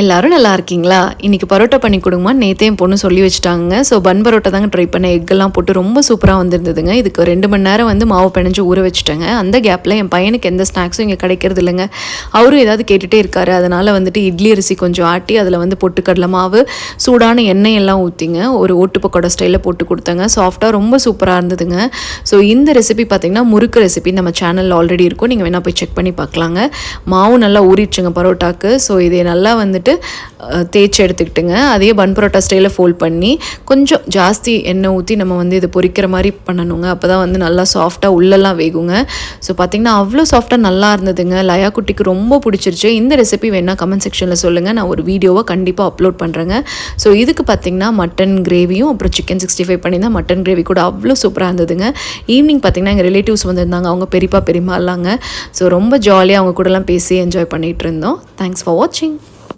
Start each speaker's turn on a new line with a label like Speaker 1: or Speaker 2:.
Speaker 1: எல்லாரும் நல்லா இருக்கீங்களா? இன்றைக்கி பரோட்டா பண்ணி கொடுங்கம்மா நேற்றே என் பொண்ணு சொல்லி வச்சுட்டாங்க. ஸோ பன் பரோட்டா தாங்க ட்ரை பண்ணேன். எக்கெல்லாம் போட்டு ரொம்ப சூப்பராக வந்திருந்ததுங்க. இதுக்கு 2 மணி நேரம் வந்து மாவு பிணைஞ்சு ஊற வச்சுட்டேங்க. அந்த கேப்பில் என் பையனுக்கு எந்த ஸ்நாக்ஸும் இங்கே கிடைக்கிறது இல்லைங்க. அவரும் ஏதாவது கேட்டுகிட்டே இருக்காரு. அதனால் வந்துட்டு இட்லி அரிசி கொஞ்சம் ஆட்டி அதில் வந்து பொட்டுக்கடலை மாவு, சூடான எண்ணெய் எல்லாம் ஊற்றிங்க ஒரு ஓட்டு பக்கோடா ஸ்டைலில் போட்டு கொடுத்தாங்க. சாஃப்டாக ரொம்ப சூப்பராக இருந்ததுங்க. ஸோ இந்த ரெசிபி பார்த்திங்கன்னா முறுக்கு ரெசிபி நம்ம சேனலில் ஆல்ரெடி இருக்கும். நீங்கள் வேணால் போய் செக் பண்ணி பார்க்கலாங்க. மாவு நல்லா ஊறிடுச்சுங்க பரோட்டாக்கு. ஸோ இதை நல்லா வந்துட்டு தேய்ச்சி எடுத்துக்கிட்டுங்க. அதே பன் பரோட்டா ஸ்டைலில் ஃபோல்ட் பண்ணி கொஞ்சம் ஜாஸ்தி எண்ணெய் ஊற்றி நம்ம வந்து இது பொரிக்கிற மாதிரி பண்ணணுங்க. அப்போ தான் வந்து நல்லா சாஃப்டாக உள்ளெல்லாம் வேகுங்க. ஸோ பார்த்திங்கன்னா அவ்வளோ சாஃப்டாக நல்லா இருந்ததுங்க. லயா குட்டிக்கு ரொம்ப பிடிச்சிருச்சு. இந்த ரெசிபி வேணால் கமெண்ட் செக்ஷனில் சொல்லுங்கள். நான் ஒரு வீடியோவை கண்டிப்பாக அப்லோட் பண்ணுறேங்க. ஸோ இதுக்கு பார்த்திங்கன்னா மட்டன் கிரேவியும் அப்புறம் சிக்கன் 65 பண்ணியிருந்தால் மட்டன் கிரேவி கூட அவ்வளோ சூப்பராக இருந்ததுங்க. ஈவினிங் பார்த்திங்கன்னா எங்கள் ரிலேட்டிவ்ஸ் வந்திருந்தாங்க. அவங்க பெரியப்பா பெரியம்மா இல்லாங்க. ஸோ ரொம்ப ஜாலியாக அவங்க கூடலாம் பேசி என்ஜாய் பண்ணிகிட்டு இருந்தோம். தேங்க்ஸ் ஃபார் வாட்சிங்.